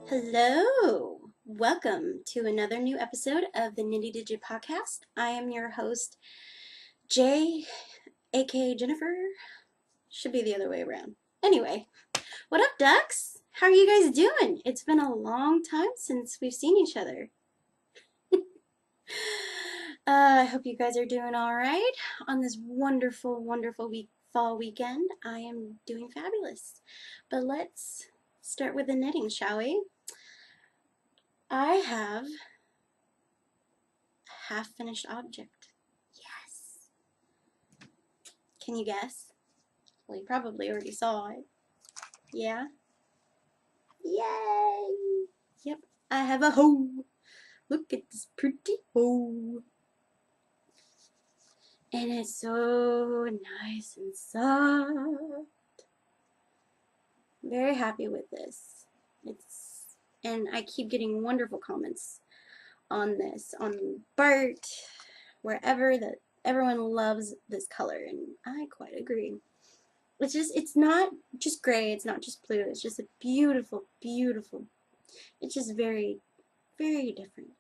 Hello! Welcome to another new episode of the Nitty Digit Podcast. I am your host, Jay, aka Jennifer. Should be the other way around. Anyway, what up, ducks? How are you guys doing? It's been a long time since we've seen each other. I hope you guys are doing alright on this wonderful, wonderful fall weekend. I am doing fabulous. But let's start with the knitting, shall we? I have a half-finished object. Yes. Can you guess? Well, you probably already saw it. Yeah? Yay! Yep, I have a hoe. Look at this pretty hoe. And it's so nice and soft. Very happy with this. And I keep getting wonderful comments on this, on Bart, wherever, that everyone loves this color, and I quite agree. It's not just gray, it's not just blue, it's just a beautiful, beautiful, it's just very, very different.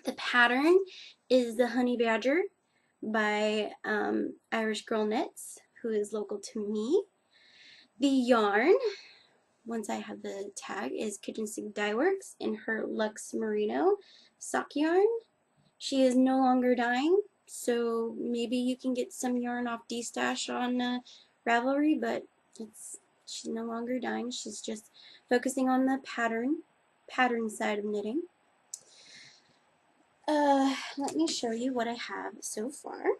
The pattern is the Honey Badger by Irish Girl Knits, who is local to me. The yarn, once I have the tag, is Kitchen Sink Dye Works in her Luxe Merino sock yarn. She is no longer dyeing, so maybe you can get some yarn off D-Stash on Ravelry, but she's no longer dyeing. She's just focusing on the pattern side of knitting. Let me show you what I have so far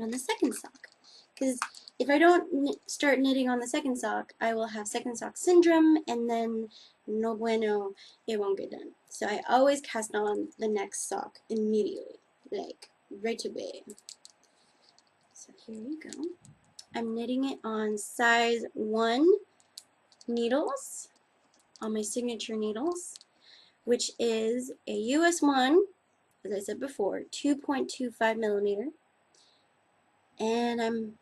on the second sock, because if I don't start knitting on the second sock, I will have second sock syndrome, and then no bueno, it won't get done. So I always cast on the next sock immediately, like right away. So here we go. I'm knitting it on size 1 needles, on my signature needles, which is a US 1, as I said before, 2.25 millimeter. And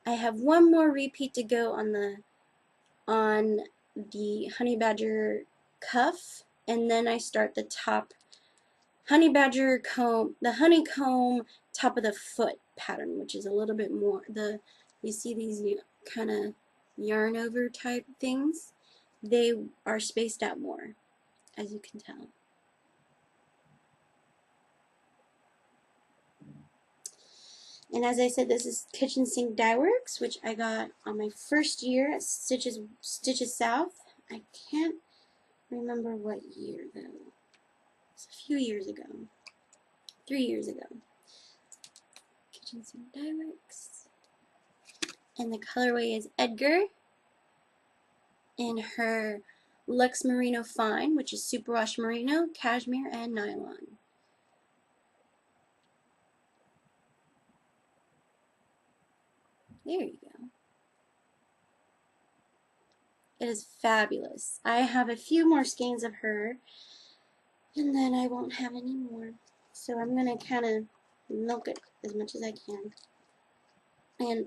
I have one more repeat to go on the Honey Badger cuff, and then I start the top Honey Badger comb, the honeycomb top of the foot pattern, which is a little bit more, you see these kind of yarn over type things, they are spaced out more, as you can tell. And as I said, this is Kitchen Sink Dye Works, which I got on my first year at Stitches South. I can't remember what year, though. It's a few years ago. 3 years ago. Kitchen Sink Dye Works. And the colorway is Edgar in her Luxe Merino Fine, which is superwash merino, cashmere, and nylon. There you go. It is fabulous. I have a few more skeins of her, and then I won't have any more. So I'm going to kind of milk it as much as I can. And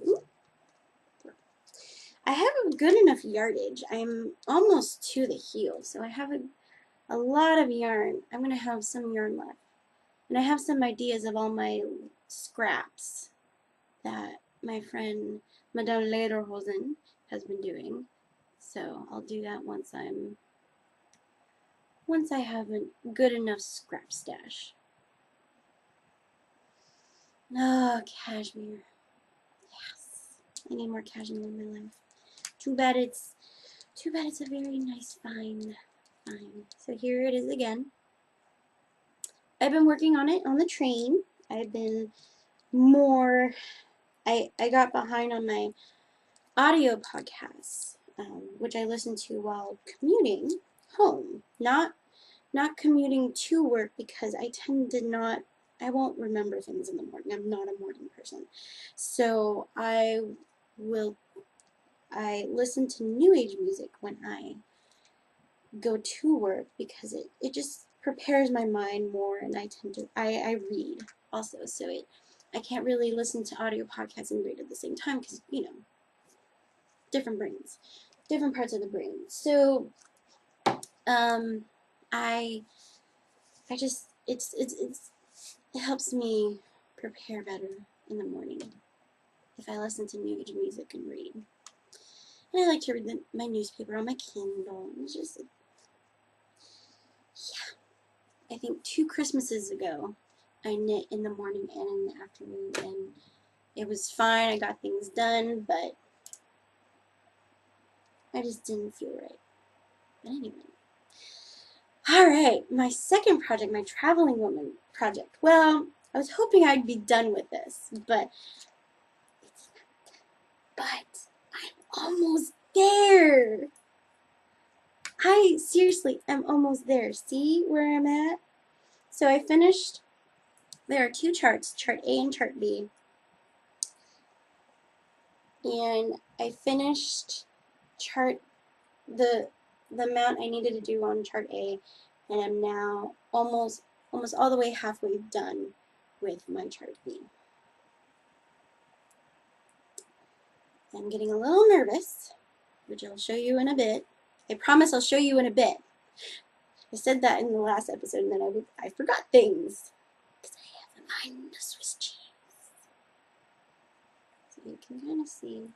I have a good enough yardage. I'm almost to the heel, so I have a lot of yarn. I'm going to have some yarn left. And I have some ideas of all my scraps that my friend Madame Lederhosen has been doing. So I'll do that once I have a good enough scrap stash. Oh, cashmere. Yes. I need more cashmere in my life. Too bad it's a very nice fine. So here it is again. I've been working on it on the train. I've been more, I got behind on my audio podcasts, which I listen to while commuting home. Not commuting to work, because I tend to I won't remember things in the morning. I'm not a morning person. So I listen to new age music when I go to work, because it just prepares my mind more, and I read also, so I can't really listen to audio podcasts and read at the same time, because, you know, different brains, different parts of the brain. So I just it helps me prepare better in the morning if I listen to New Age music and read. And I like to read my newspaper on my Kindle. It's just, yeah. I think 2 Christmases ago, I knit in the morning and in the afternoon, and it was fine. I got things done, but I just didn't feel right. But anyway. Alright, my second project, my Traveling Woman project. Well, I was hoping I'd be done with this, but I'm almost there. I seriously am almost there. See where I'm at? So I finished, there are 2 charts, chart A and chart B. And I finished chart the amount I needed to do on chart A, and I'm now almost all the way halfway done with my chart B. I'm getting a little nervous, which I'll show you in a bit. I promise I'll show you in a bit. I said that in the last episode, and then I forgot things. Because I have a mind of Swiss cheese. So you can kind of see.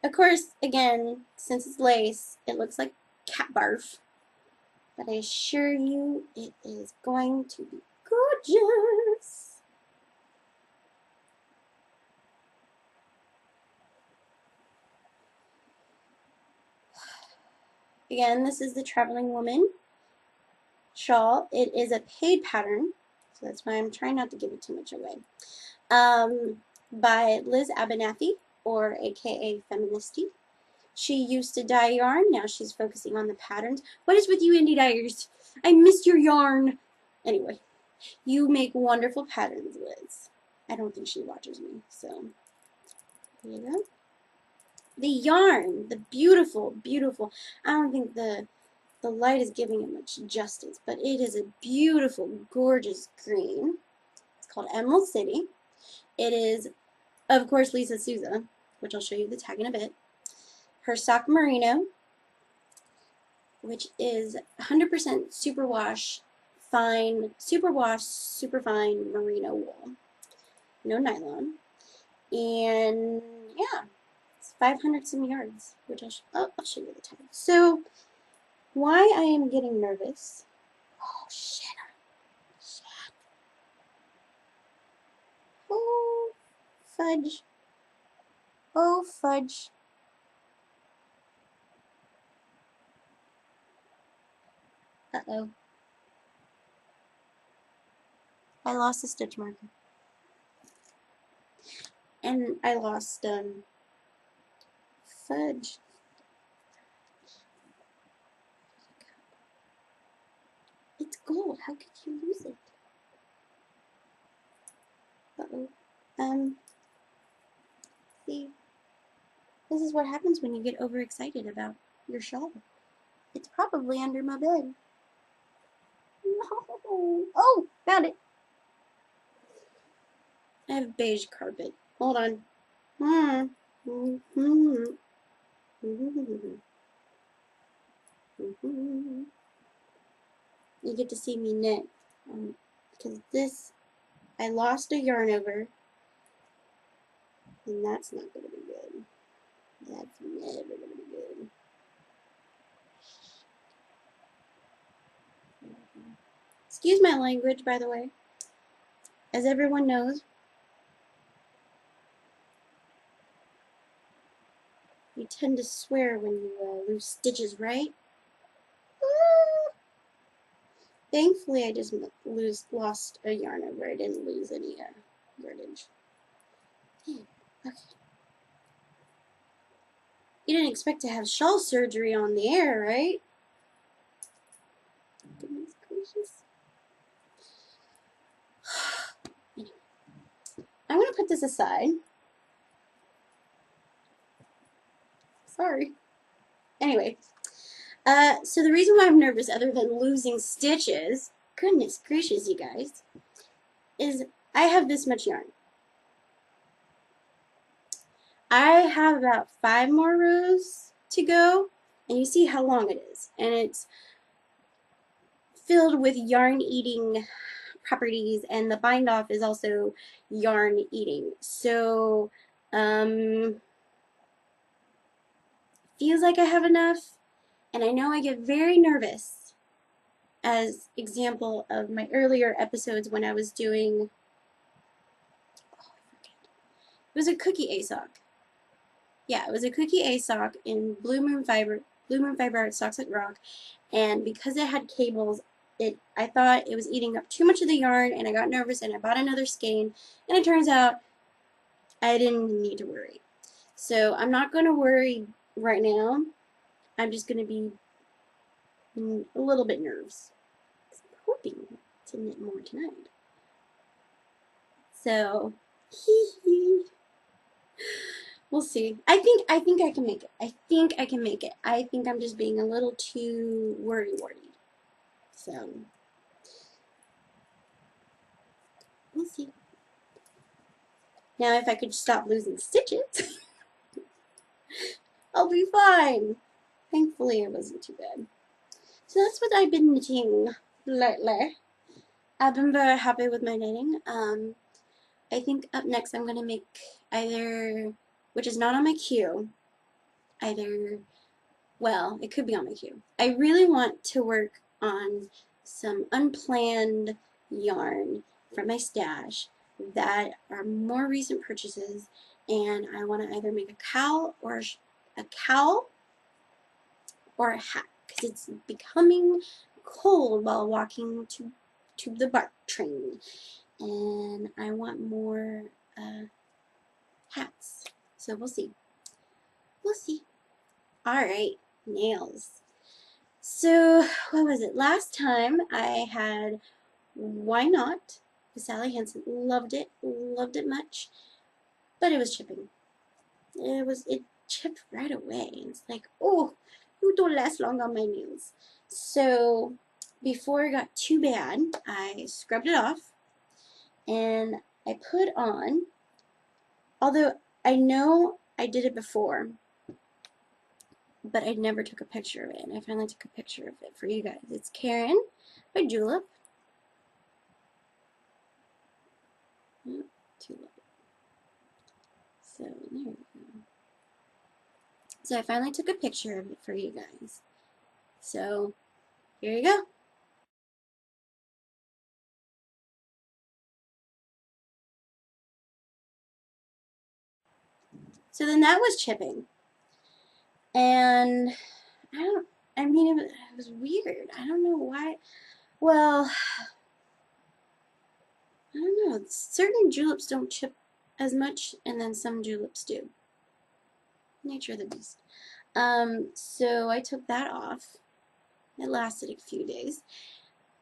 Of course, again, since it's lace, it looks like cat barf. But I assure you, it is going to be gorgeous. Again, this is the Traveling Woman shawl. It is a paid pattern, so that's why I'm trying not to give it too much away. By Liz Abernathy, or aka Feministy. She used to dye yarn, now she's focusing on the patterns. What is with you indie dyers? I missed your yarn. Anyway, you make wonderful patterns, Liz. I don't think she watches me, so there you go. The yarn, the beautiful, beautiful, I don't think the light is giving it much justice, but it is a beautiful, gorgeous green. It's called Emerald City. It is, of course, Lisa Souza, which I'll show you the tag in a bit. Her sock merino, which is 100% superwash, super fine merino wool. No nylon. And yeah, it's 500 some yards, which I'll show you the tag. So, why I am getting nervous. Oh, shit. Oh, fudge. Oh, fudge. Uh-oh. I lost a stitch marker. And I lost, fudge. It's gold. How could you lose it? Uh-oh. See, this is what happens when you get overexcited about your shawl. It's probably under my bed. No. Oh, found it. I have beige carpet. Hold on. You get to see me knit. Because this, I lost a yarn over. And that's not going to be good. That's never going to be good. Excuse my language, by the way. As everyone knows, you tend to swear when you lose stitches, right? Thankfully, I just lost a yarn over. I didn't lose any yardage. Okay. You didn't expect to have shawl surgery on the air, right? Goodness gracious. I'm going to put this aside. Sorry. Anyway, so the reason why I'm nervous, other than losing stitches, goodness gracious, you guys, is I have this much yarn. I have about 5 more rows to go, And you see how long it is. And it's filled with yarn eating properties, and the bind off is also yarn eating. So, feels like I have enough. And I know I get very nervous, as example of my earlier episodes when I was doing, it was a cookie ASOC. Yeah, it was a cookie ASOC in Blue Moon Fiber Art Socks That Rock, and because it had cables, I thought it was eating up too much of the yarn, and I got nervous and I bought another skein, and it turns out I didn't need to worry. So I'm not going to worry right now. I'm just going to be a little bit nervous. I'm hoping to knit more tonight. So, hee hee. We'll see. I think I can make it. I think I can make it. I think I'm just being a little too worried. So, we'll see. Now, if I could stop losing stitches, I'll be fine. Thankfully, it wasn't too bad. So that's what I've been knitting lately. I've been very happy with my knitting. I think up next I'm going to make either, which is not on my queue, either, well, it could be on my queue. I really want to work on some unplanned yarn from my stash that are more recent purchases, and I want to either make a cowl or a hat, because it's becoming cold while walking to the BART train, and I want more hats. So we'll see. We'll see. Alright, nails. So, what was it? Last time I had Why Not with Sally Hansen. Loved it much, but it was chipping. It chipped right away. It's like, oh, you don't last long on my nails. So, before it got too bad, I scrubbed it off and I put on, although I know I did it before, but I never took a picture of it, and I finally took a picture of it for you guys. It's Karen by Julep. Oh, too low. So there we go. So I finally took a picture of it for you guys. So here you go. So then that was chipping, and I mean, it was weird. I don't know why. Well, I don't know. Certain juleps don't chip as much, and then some juleps do. Nature of the beast. So I took that off. It lasted a few days.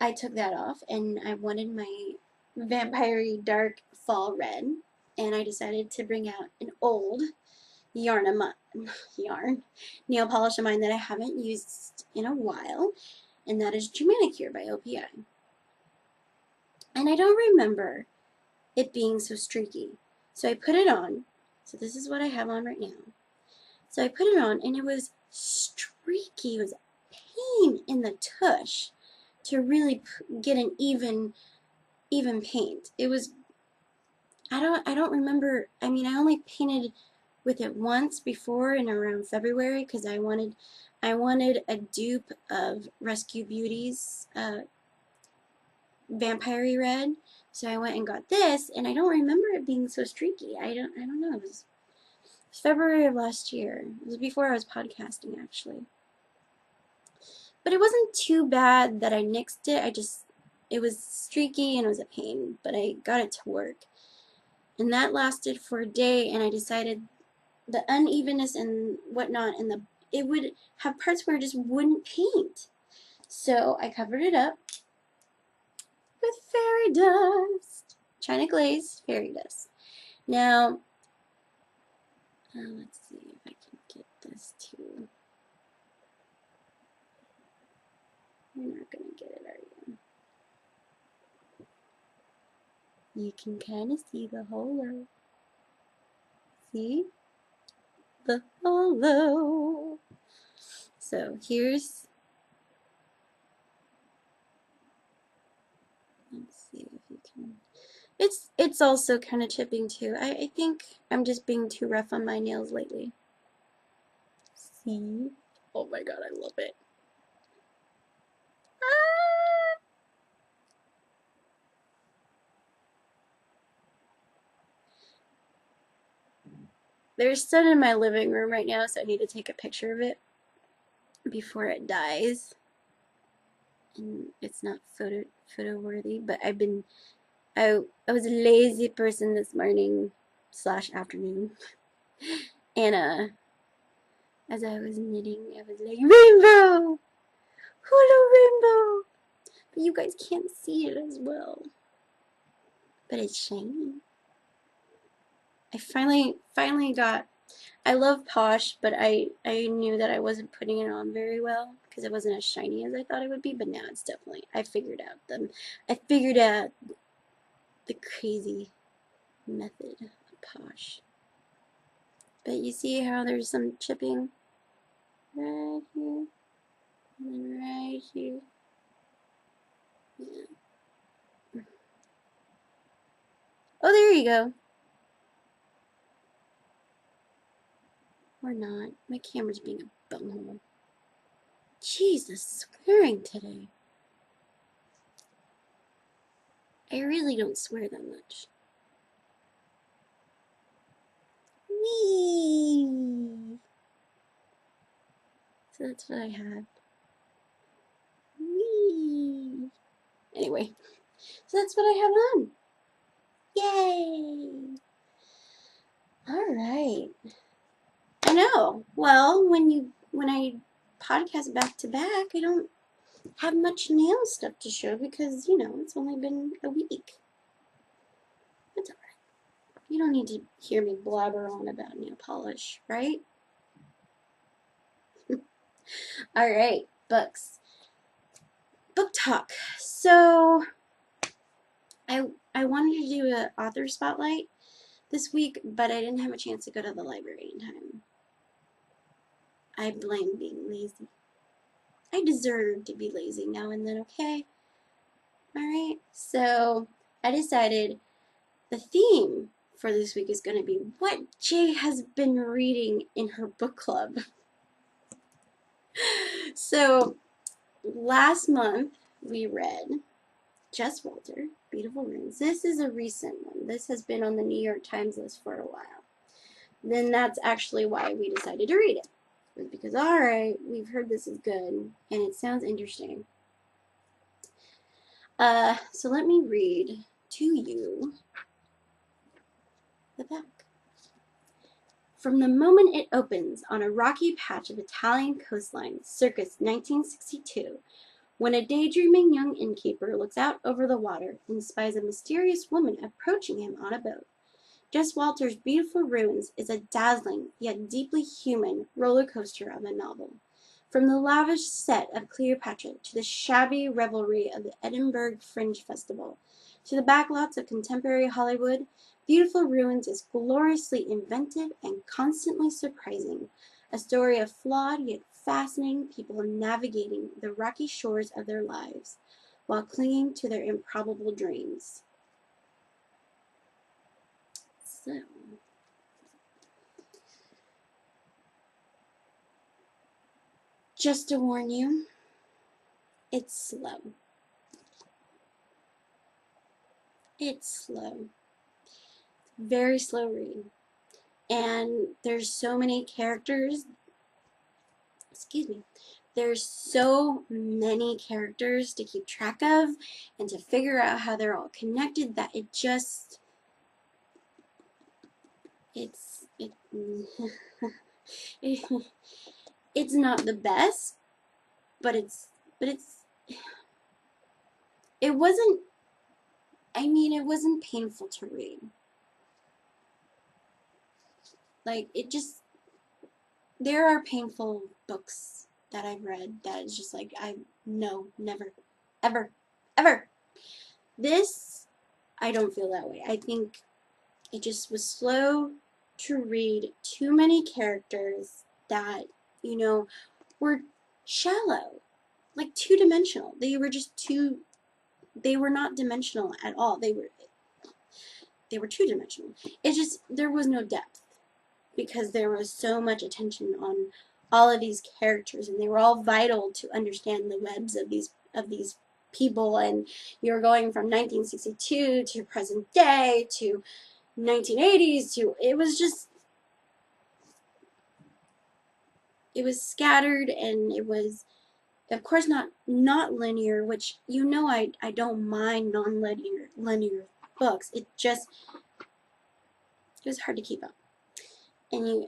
I took that off, and I wanted my vampire dark fall red, and I decided to bring out an old yarn nail polish of mine that I haven't used in a while, and that is Manicure by OPI. And I don't remember it being so streaky. So I put it on. So this is what I have on right now. So I put it on, and it was streaky. It was a pain in the tush to really get an even paint. It was, I don't remember. I mean, I only painted with it once before in around February, because I wanted a dupe of Rescue Beauty's Vampire Red. So I went and got this, and I don't remember it being so streaky. I don't know. It was February of last year. It was before I was podcasting, actually. But it wasn't too bad that I nixed it. It was streaky and it was a pain, but I got it to work. And that lasted for a day, and I decided the unevenness and whatnot, and it would have parts where it just wouldn't paint. So I covered it up with fairy dust. China glaze, fairy dust. Now, let's see if I can get this to. You're not going to get it, are you? You can kind of see the holo. See? The holo. So here's, let's see if you can, it's also kind of chipping too. I think I'm just being too rough on my nails lately. See? Oh my god, I love it. Ah! There's sun in my living room right now, so I need to take a picture of it before it dies. And it's not photo worthy, but I was a lazy person this morning slash afternoon. And as I was knitting, I was like, rainbow! Hello, rainbow! But you guys can't see it as well. But it's shiny. I finally got, I love Posh, but I knew that I wasn't putting it on very well because it wasn't as shiny as I thought it would be, but now it's definitely, I figured out the crazy method of Posh. But you see how there's some chipping right here and then right here. Yeah. Oh, there you go. Or not. My camera's being a bumhole. Jesus, swearing today. I really don't swear that much. Whee! So that's what I had. Whee! Anyway, so that's what I have on. Yay! Alright. I know. Well, when I podcast back to back, I don't have much nail stuff to show because, you know, it's only been a week. That's alright. You don't need to hear me blabber on about nail polish, right? Alright, books. Book talk. So, I wanted to do an author spotlight this week, but I didn't have a chance to go to the library in time. I blame being lazy. I deserve to be lazy now and then, okay? Alright, so I decided the theme for this week is going to be what Jay has been reading in her book club. So last month we read Jess Walter, Beautiful Runes. This is a recent one. This has been on the New York Times list for a while. Then that's actually why we decided to read it. It was because, alright, we've heard this is good and it sounds interesting. So let me read to you the back. From the moment it opens on a rocky patch of Italian coastline, circa 1962, when a daydreaming young innkeeper looks out over the water and spies a mysterious woman approaching him on a boat. Jess Walter's Beautiful Ruins is a dazzling yet deeply human roller coaster of a novel. From the lavish set of Cleopatra to the shabby revelry of the Edinburgh Fringe Festival, to the backlots of contemporary Hollywood, Beautiful Ruins is gloriously inventive and constantly surprising, a story of flawed yet fascinating people navigating the rocky shores of their lives while clinging to their improbable dreams. So, just to warn you, it's slow. It's slow. Very slow read. And there's so many characters. Excuse me. There's so many characters to keep track of and to figure out how they're all connected that it just it's it's not the best, but it wasn't, I mean, it wasn't painful to read. Like, it just, there are painful books that I've read that is just like, no, never, ever, ever. This, I don't feel that way. I think it just was slow to read, too many characters that, you know, were shallow, like two-dimensional. They were just they were not dimensional at all. They were two-dimensional. It just, there was no depth because there was so much attention on all of these characters, and they were all vital to understand the webs of these people. And you're going from 1962 to present day to 1980s to, it was just, it was scattered, and it was, of course, not linear, which, I don't mind non-linear books. It was hard to keep up. And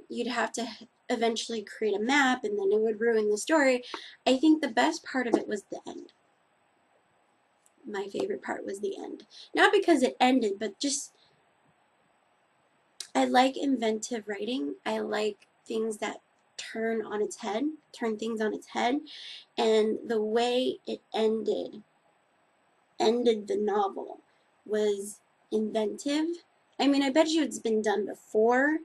you'd have to eventually create a map, and then it would ruin the story. I think the best part of it was the end. My favorite part was the end. Not because it ended, but just, I like inventive writing. I like things that turn things on its head, and the way it ended the novel was inventive. I mean, I bet you it's been done before,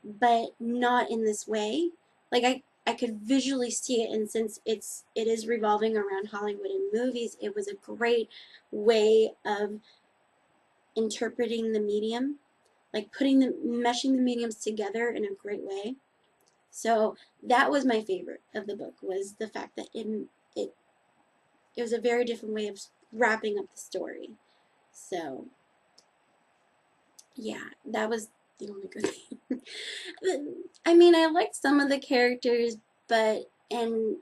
but not in this way. Like, I could visually see it, and since it is revolving around Hollywood and movies, it was a great way of interpreting the medium, like meshing the mediums together in a great way. So that was my favorite of the book, was the fact that it was a very different way of wrapping up the story. So yeah, that was the only good thing. I mean, I liked some of the characters, and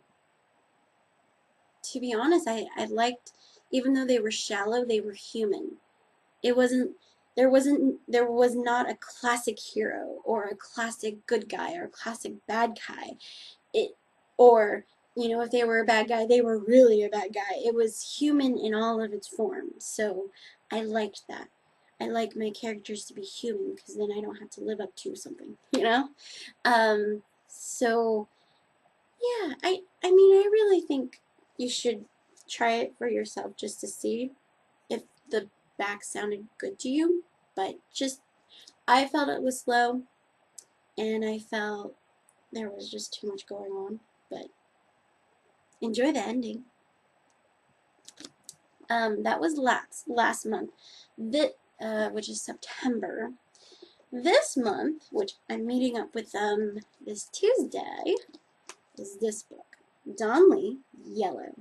to be honest, I liked, even though they were shallow, they were human. It wasn't, there was not a classic hero or a classic good guy or a classic bad guy. Or, if they were a bad guy, they were really a bad guy. It was human in all of its forms. So I liked that. I like my characters to be human, because then I don't have to live up to something, So yeah, I mean, I really think you should try it for yourself, just to see if the back sounded good to you. But I felt it was slow, and I felt there was just too much going on. But enjoy the ending. That was last month, which is September. This month, which I'm meeting up with them this Tuesday, is this book, Don Lee, Yellow.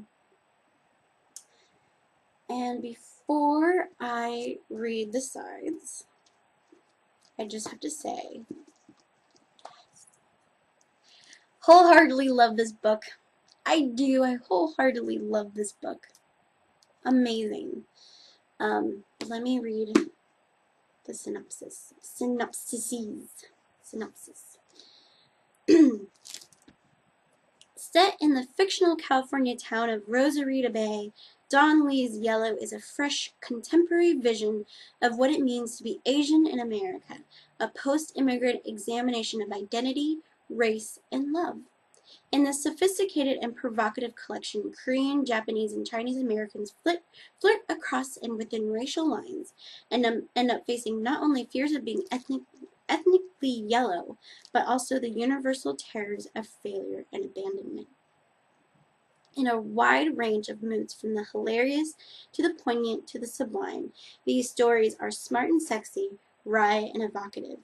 And before I read the sides, I just have to say, wholeheartedly love this book. I do. I wholeheartedly love this book. Amazing. Let me read the synopsis. Synopsis. Set in the fictional California town of Rosarita Bay, Don Lee's Yellow is a fresh, contemporary vision of what it means to be Asian in America, a post-immigrant examination of identity, race, and love. In this sophisticated and provocative collection, Korean, Japanese, and Chinese Americans flirt across and within racial lines, and end up facing not only fears of being ethnically yellow, but also the universal terrors of failure and abandonment. In a wide range of moods, from the hilarious to the poignant to the sublime, these stories are smart and sexy, wry and evocative.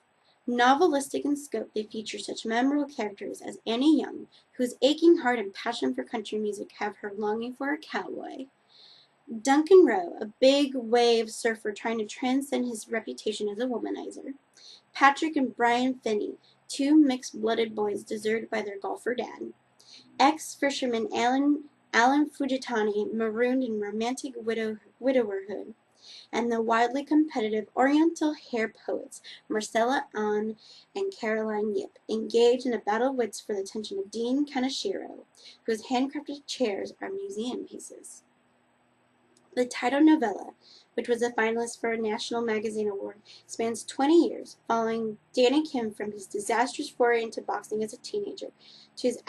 Novelistic in scope, they feature such memorable characters as Annie Young, whose aching heart and passion for country music have her longing for a cowboy; Duncan Rowe, a big wave surfer trying to transcend his reputation as a womanizer; Patrick and Brian Finney, two mixed-blooded boys deserted by their golfer dad; ex-fisherman Alan Fujitani, marooned in romantic widowerhood; and the wildly competitive Oriental hair poets Marcella Ahn and Caroline Yip, engaged in a battle of wits for the attention of Dean Kaneshiro, whose handcrafted chairs are museum pieces. The title novella, which was a finalist for a National Magazine Award, spans 20 years, following Danny Kim from his disastrous foray into boxing as a teenager to his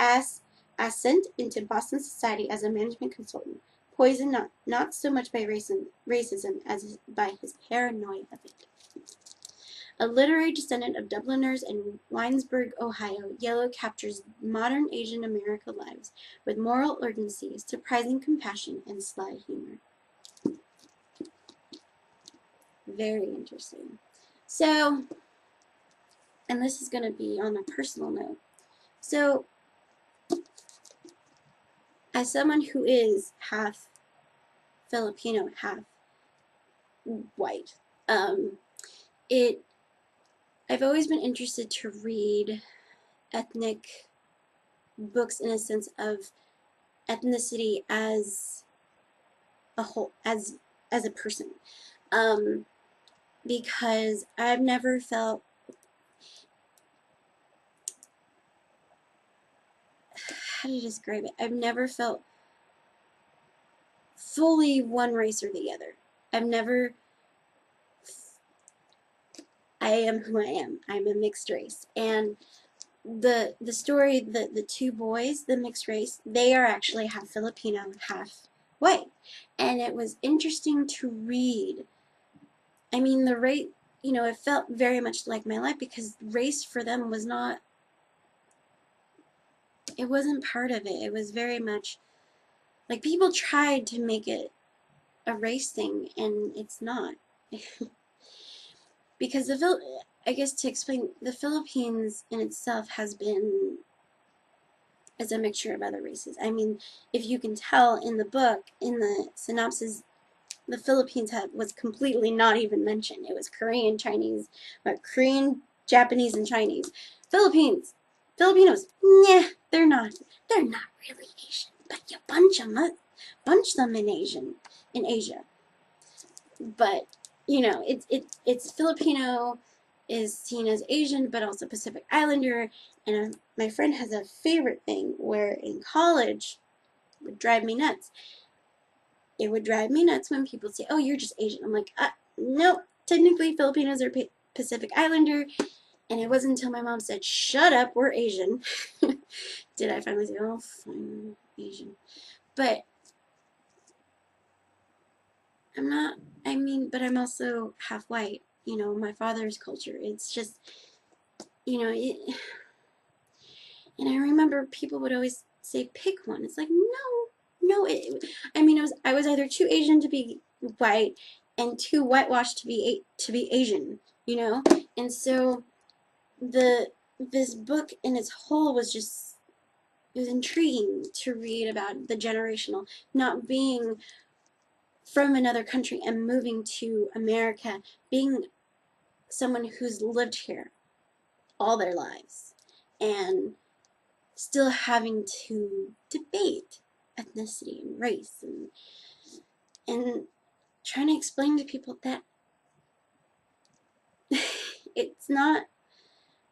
ascent into Boston society as a management consultant, poisoned not so much by racism as by his paranoia of it. A literary descendant of Dubliners in Winesburg, Ohio, Yellow captures modern Asian America lives with moral urgency, surprising compassion, and sly humor. Very interesting. So, and this is going to be on a personal note. So, as someone who is half Filipino, half white, it I've always been interested to read ethnic books in a sense of ethnicity as a whole, as a person, because I've never felt, how to describe it? I've never felt fully one race or the other. I've never. I am who I am. I'm a mixed race, and the story, the two boys, the mixed race, they are actually half Filipino, half white, and it was interesting to read. I mean, the race, you know, it felt very much like my life because race for them was not. It wasn't part of it. It was very much like people tried to make it a race thing, and it's not. Because I guess to explain, the Philippines in itself has been as a mixture of other races. I mean, if you can tell in the book, in the synopsis, the Philippines was completely not even mentioned. It was Korean, Chinese, Korean, Japanese, and Chinese. Filipinos, nah, they're not really Asian, but you bunch them in Asia. But you know, it's Filipino is seen as Asian, but also Pacific Islander. And my friend has a favorite thing where in college, it would drive me nuts. It would drive me nuts when people say, "Oh, you're just Asian." I'm like, nope. Technically, Filipinos are Pacific Islander. And it wasn't until my mom said, "Shut up, we're Asian," did I finally say, "Oh, fine, Asian." But I'm not. I mean, but I'm also half white. You know, my father's culture. It's just, you know, and I remember people would always say, "Pick one." It's like, no. I mean, I was either too Asian to be white and too whitewashed to be Asian. You know, and so this book in its whole was just, it was intriguing to read about the generational, not being from another country and moving to America, being someone who's lived here all their lives and still having to debate ethnicity and race and trying to explain to people that it's not.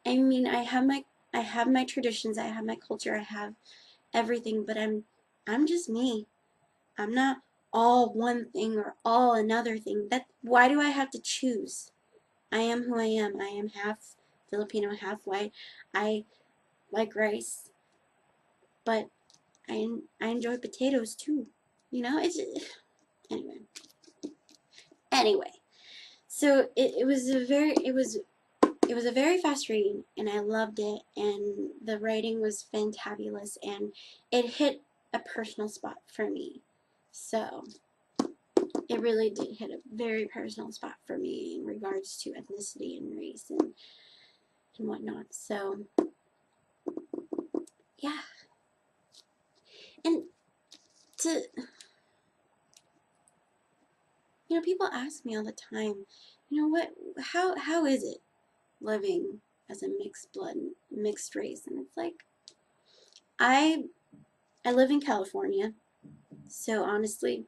I mean, I have my traditions, I have my culture, I have everything, but I'm just me. I'm not all one thing or all another thing. That why do I have to choose? I am who I am. I am half Filipino, half white. I like rice, but I enjoy potatoes too. You know, it's anyway. Anyway, so it was a very fast read, and I loved it, and the writing was fantabulous, and it hit a personal spot for me. So it really did hit a very personal spot for me in regards to ethnicity and race and whatnot. So yeah, and to, you know, people ask me all the time, you know, how is it living as a mixed race? And it's like, I I live in California, so honestly,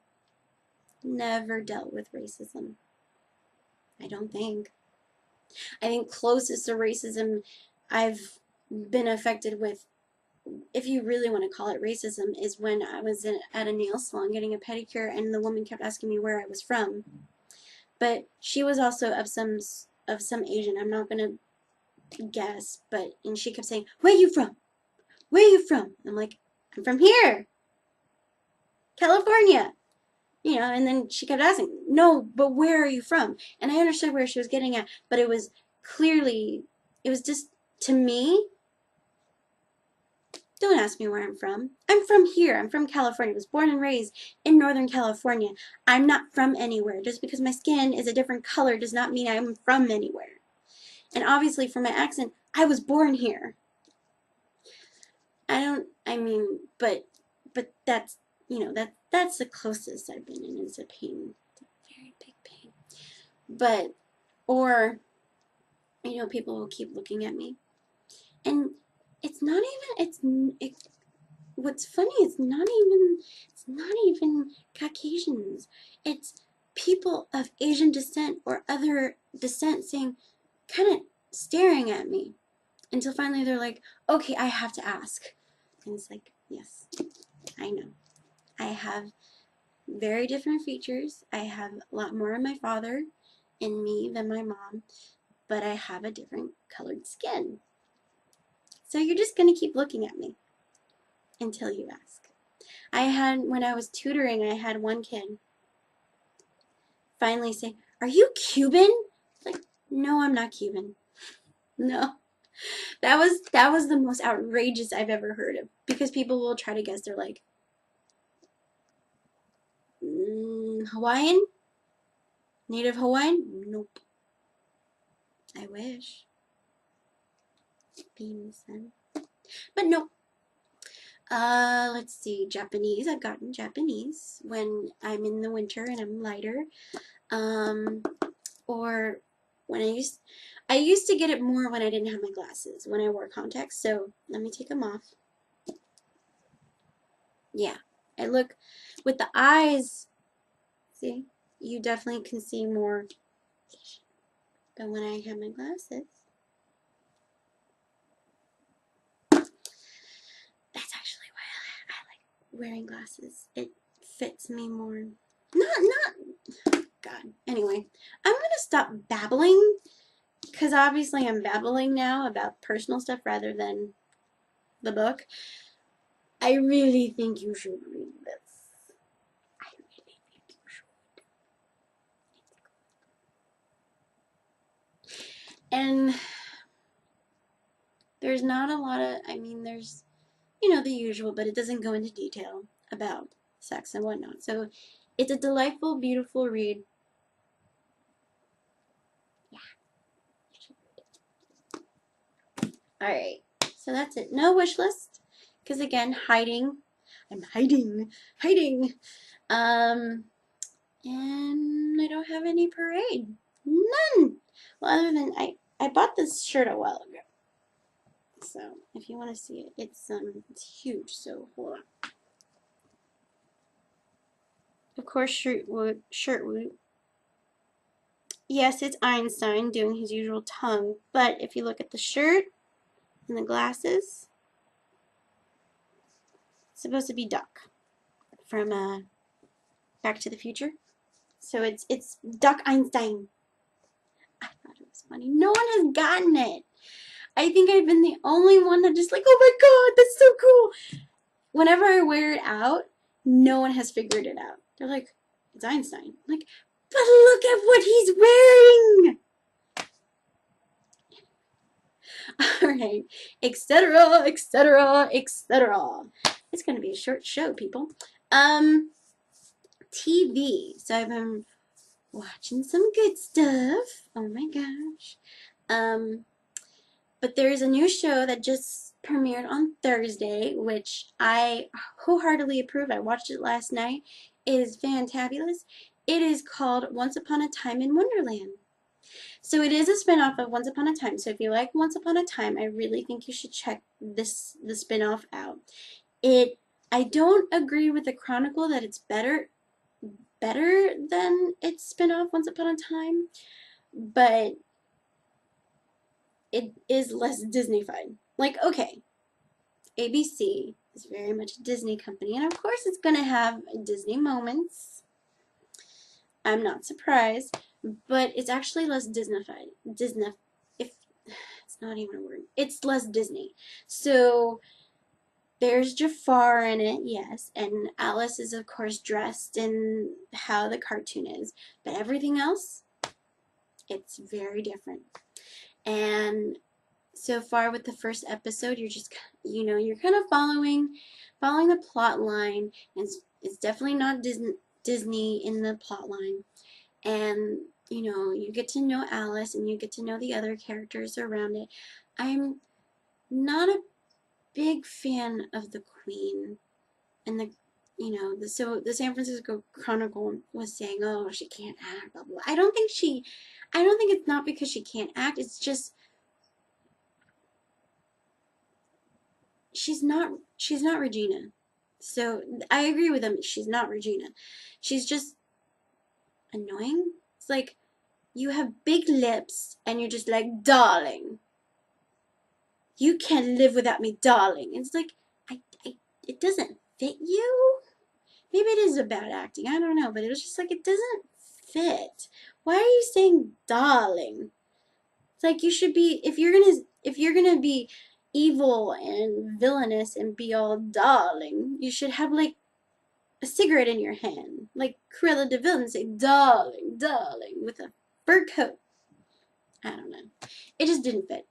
never dealt with racism. I don't think. I think closest to racism I've been affected with, if you really want to call it racism, is when I was at a nail salon getting a pedicure, and the woman kept asking me where I was from. But she was also of some Asian. I'm not gonna guess, but and she kept saying, "Where are you from? Where are you from?" I'm like, "I'm from here, California." You know, and then she kept asking, "No, but where are you from?" And I understood where she was getting at, but it was clearly, it was just, to me, don't ask me where I'm from. I'm from here. I'm from California. I was born and raised in Northern California. I'm not from anywhere. Just because my skin is a different color does not mean I'm from anywhere. And obviously, from my accent, I was born here. But that's, that's the closest I've been in is a pain. It's a very big pain. But, or, people will keep looking at me. And it's not even, what's funny, it's not even Caucasians. It's people of Asian descent or other descent saying, kind of staring at me. Until finally they're like, okay, I have to ask. And it's like, yes, I know. I have very different features. I have a lot more of my father in me than my mom, but I have a different colored skin. So you're just going to keep looking at me until you ask. When I was tutoring, I had one kid finally say, "Are you Cuban?" Like, no, I'm not Cuban. No. That was the most outrageous I've ever heard of, because people will try to guess. They're like, Hawaiian? Native Hawaiian? Nope. I wish. Beans then. But no. Let's see. Japanese. I've gotten Japanese when I'm in the winter and I'm lighter. Or when I used to get it more when I didn't have my glasses, when I wore contacts. So let me take them off. Yeah. I look with the eyes. See? You definitely can see more. But when I have my glasses, that's actually why I like wearing glasses. It fits me more. Not, God. Anyway, I'm going to stop babbling, because obviously I'm babbling now about personal stuff rather than the book. I really think you should read this. I really think you should. And there's not a lot of, there's, the usual, but it doesn't go into detail about sex and whatnot. So it's a delightful, beautiful read. Yeah, you should read it. Alright, so that's it. No wish list, because again, hiding. I'm hiding. And I don't have any parade. None! Well, other than, I bought this shirt a while ago. So, if you want to see it, it's huge, so hold on. Of course, shirt woot. Yes, it's Einstein doing his usual tongue, but if you look at the shirt and the glasses, it's supposed to be Duck from Back to the Future. So it's Duck Einstein. I thought it was funny. No one has gotten it. I think I've been the only one that just like, oh my god, that's so cool. Whenever I wear it out, no one has figured it out. They're like, it's Einstein. I'm like, but look at what he's wearing. Alright, etc., etc., etc. It's going to be a short show, people. TV. So I've been watching some good stuff. Oh my gosh. But there's a new show that just premiered on Thursday, which I wholeheartedly approve. I watched it last night. It is fantabulous. It is called Once Upon a Time in Wonderland. So it is a spinoff of Once Upon a Time. So if you like Once Upon a Time, I really think you should check the spinoff out. I don't agree with the Chronicle that it's better than its spinoff Once Upon a Time, but it is less Disney-fied. Like, okay, ABC is very much a Disney company, and of course it's gonna have Disney moments. I'm not surprised, but it's actually less Disney-fied. If it's not even a word, it's less Disney. So there's Jafar in it, yes, and Alice is of course dressed in how the cartoon is, but everything else, it's very different. And so far with the first episode, you're just, you're kind of following the plot line. And it's definitely not Disney in the plot line. And you get to know Alice and you get to know the other characters around it. I'm not a big fan of the Queen and the San Francisco Chronicle was saying, oh, she can't act, blah blah blah. I don't think it's not because she can't act. It's just she's not Regina. So I agree with them. She's not Regina. She's just annoying. It's like you have big lips and you're just like, darling, you can't live without me, darling. And it's like, I it doesn't fit you. Maybe it is a bad acting. I don't know, but it was just like it doesn't fit. Why are you saying darling? It's like you should be if you're gonna be evil and villainous and be all darling, you should have like a cigarette in your hand, like Cruella de Vil, and say darling, darling with a fur coat. I don't know. It just didn't fit.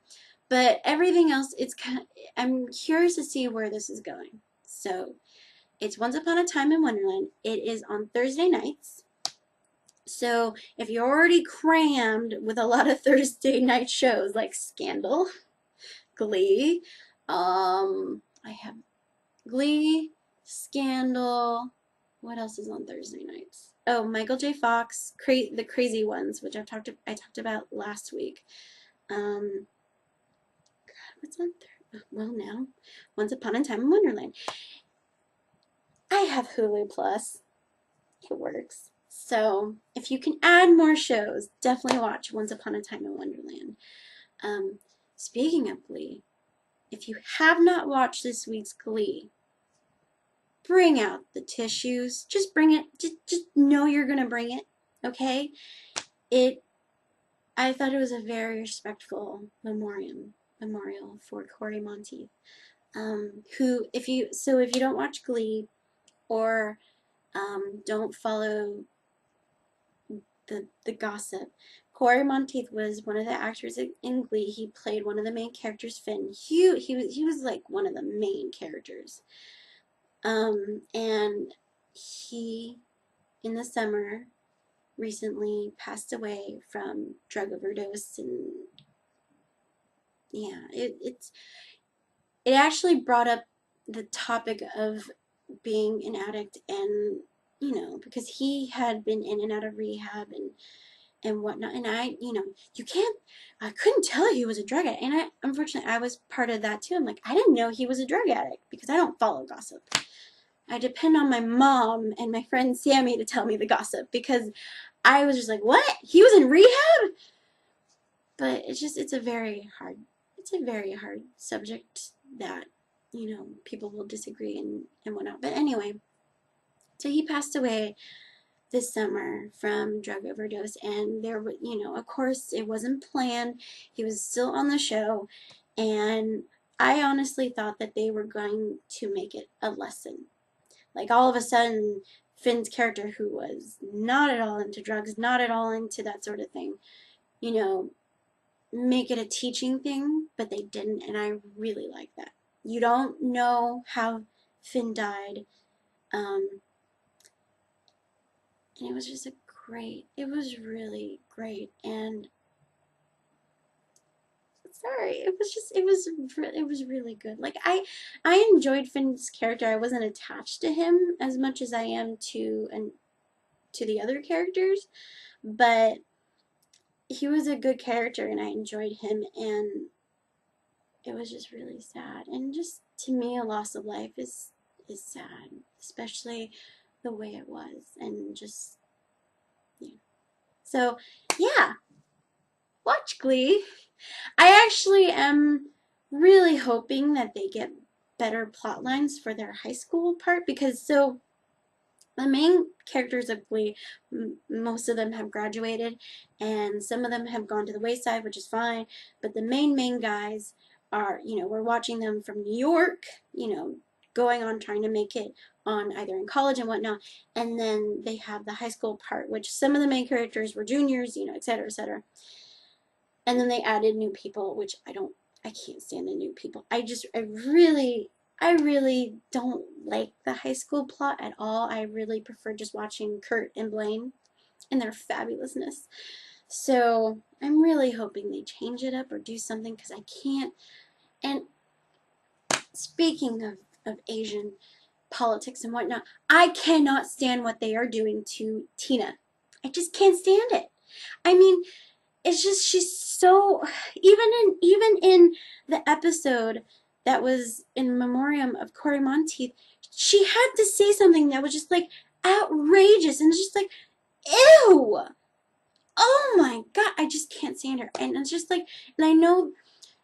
But everything else, I'm curious to see where this is going. So it's Once Upon a Time in Wonderland. It is on Thursday nights. So if you're already crammed with a lot of Thursday night shows like Scandal, Glee, I have Glee, Scandal. What else is on Thursday nights? Oh, Michael J. Fox, the Crazy Ones, which I talked about last week. God, what's on third? Well, now, Once Upon a Time in Wonderland. I have Hulu Plus. It works. So if you can add more shows, definitely watch Once Upon a Time in Wonderland. Speaking of Glee, if you have not watched this week's Glee, bring out the tissues. Just bring it. Just know you're gonna bring it. Okay? I thought it was a very respectful memorial for Corey Monteith. If you don't watch Glee or don't follow the gossip, Corey Monteith was one of the actors in Glee. He played one of the main characters, Finn. He was like one of the main characters. And he in the summer recently passed away from drug overdose, and yeah, it actually brought up the topic of being an addict, and because he had been in and out of rehab and whatnot, and I couldn't tell he was a drug addict, and unfortunately I was part of that too. I'm like, I didn't know he was a drug addict because I don't follow gossip. I depend on my mom and my friend Sammy to tell me the gossip because I was just like, what? He was in rehab? But it's a very hard subject that, people will disagree and whatnot. But anyway, so he passed away this summer from drug overdose, and of course it wasn't planned. He was still on the show, and I honestly thought that they were going to make it a lesson. Like all of a sudden, Finn's character, who was not at all into drugs, not at all into that sort of thing, make it a teaching thing, but they didn't, and I really like that. You don't know how Finn died, and it was just it was really great, and sorry, it was really good. Like I enjoyed Finn's character. I wasn't attached to him as much as I am to the other characters, but he was a good character and I enjoyed him, and it was just really sad. And just to me, a loss of life is sad, especially the way it was, and just yeah. So yeah, watch Glee. I actually am really hoping that they get better plot lines for their high school part, because the main characters of Glee, most of them have graduated, and some of them have gone to the wayside, which is fine. But the main guys are, we're watching them from New York, going on trying to make it on either in college and whatnot. And then they have the high school part, which some of the main characters were juniors, et cetera, et cetera. And then they added new people, which I can't stand the new people. I really don't like the high school plot at all. I really prefer just watching Kurt and Blaine and their fabulousness. So I'm really hoping they change it up or do something because I can't. And speaking of Asian politics and whatnot, I cannot stand what they are doing to Tina. I just can't stand it. I mean, it's just she's so even in the episode that was in memoriam of Cory Monteith, she had to say something that was just like outrageous and just like ew. Oh my god, I just can't stand her. And it's just like, and I know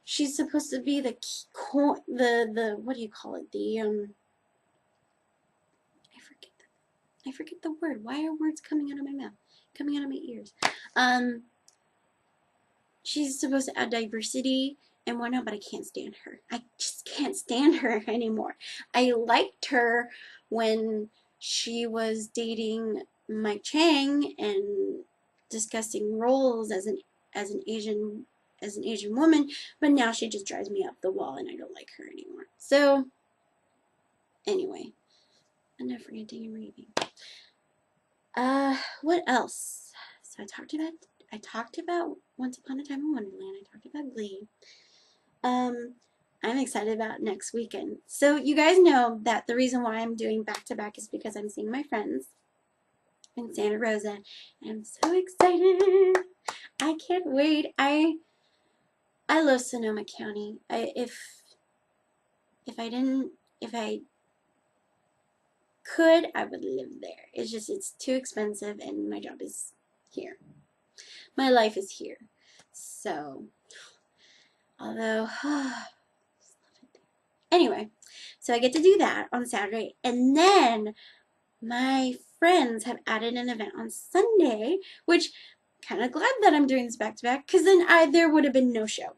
she's supposed to be the what do you call it? I forget I forget the word. Why are words coming out of my mouth? Coming out of my ears. She's supposed to add diversity and whatnot, but I can't stand her. I just can't stand her anymore. I liked her when she was dating Mike Chang and discussing roles as an Asian woman, but now she just drives me up the wall and I don't like her anymore. So anyway, enough ranting and raving. What else? So I talked about Once Upon a Time in Wonderland. I talked about Glee. I'm excited about next weekend. So you guys know that the reason why I'm doing back-to-back is because I'm seeing my friends in Santa Rosa. And I'm so excited. I can't wait. I love Sonoma County. If I could, I would live there. It's just, it's too expensive and my job is here. My life is here. So, although, anyway, so I get to do that on Saturday. And then my friends have added an event on Sunday, which kind of glad that I'm doing this back to back because then there would have been no show.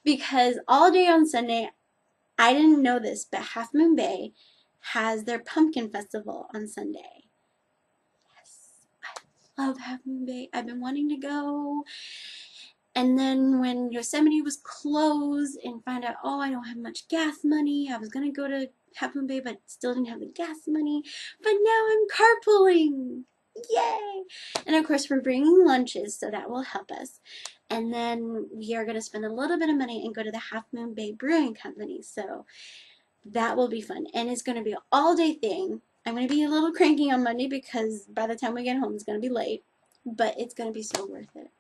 Because all day on Sunday, I didn't know this, but Half Moon Bay has their pumpkin festival on Sunday. Yes, I love Half Moon Bay. I've been wanting to go. And then when Yosemite was closed and found out, oh, I don't have much gas money, I was going to go to Half Moon Bay, but still didn't have the gas money. But now I'm carpooling. Yay! And of course, we're bringing lunches, so that will help us. And then we are going to spend a little bit of money and go to the Half Moon Bay Brewing Company. So that will be fun. And it's going to be an all-day thing. I'm going to be a little cranky on Monday because by the time we get home, it's going to be late. But it's going to be so worth it.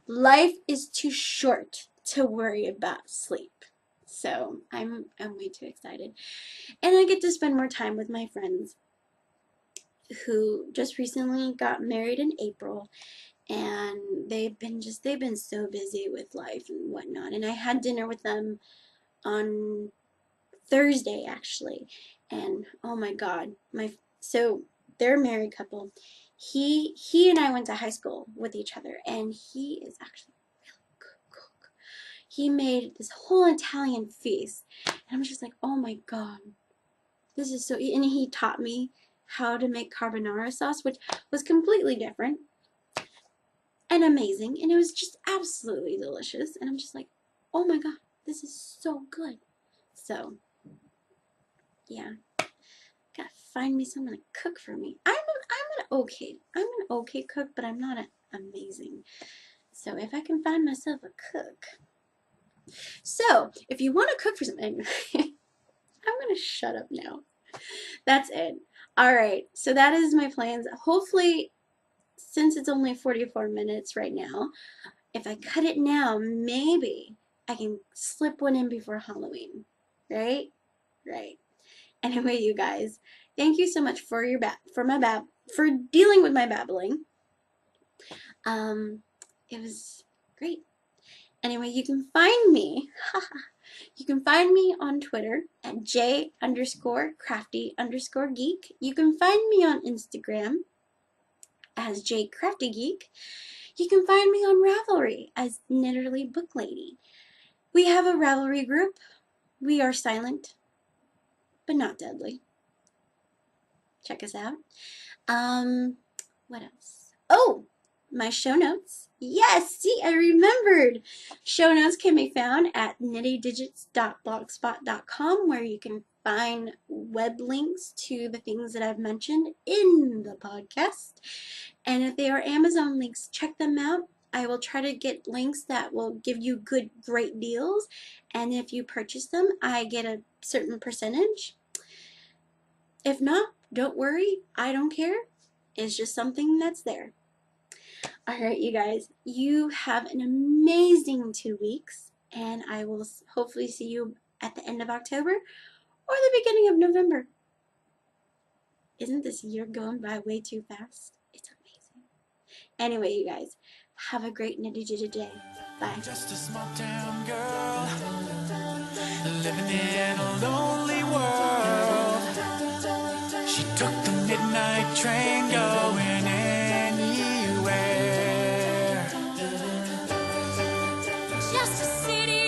Life is too short to worry about sleep. So I'm way too excited. And I get to spend more time with my friends who just recently got married in April, and they've been so busy with life and whatnot. And I had dinner with them on Thursday actually, and oh my god, so they're a married couple. He and I went to high school with each other, and he is actually really good cook. He made this whole Italian feast, and I'm just like, oh my god, this is so. And he taught me how to make carbonara sauce, which was completely different and amazing, and it was just absolutely delicious. And I'm just like, oh my god, this is so good. So yeah, gotta find me someone to cook for me. I'm an okay cook, but I'm not amazing. So if I can find myself a cook. So if you want to cook for something, I'm gonna shut up now. That's it. All right. So that is my plans. Hopefully, since it's only 44 minutes right now, if I cut it now, maybe I can slip one in before Halloween. Right? Right. Anyway, you guys, thank you so much for for dealing with my babbling. It was great. Anyway, you can find me. You can find me on Twitter at j_crafty_geek. You can find me on Instagram as jcraftygeek. You can find me on Ravelry as Knitterly Book Lady. We have a Ravelry group. We are silent, but not deadly. Check us out. What else? Oh, my show notes. Yes, see, I remembered. Show notes can be found at nittydigits.blogspot.com, where you can find web links to the things that I've mentioned in the podcast. And if they are Amazon links, check them out. I will try to get links that will give you great deals. And if you purchase them, I get a certain percentage. If not, don't worry. I don't care. It's just something that's there. Alright, you guys, you have an amazing 2 weeks, and I will hopefully see you at the end of October or the beginning of November. Isn't this year going by way too fast? It's amazing. Anyway, you guys, have a great nitty-gritty day. Bye. Just a small town girl living in a lonely world. She took the midnight train going anywhere. Just a city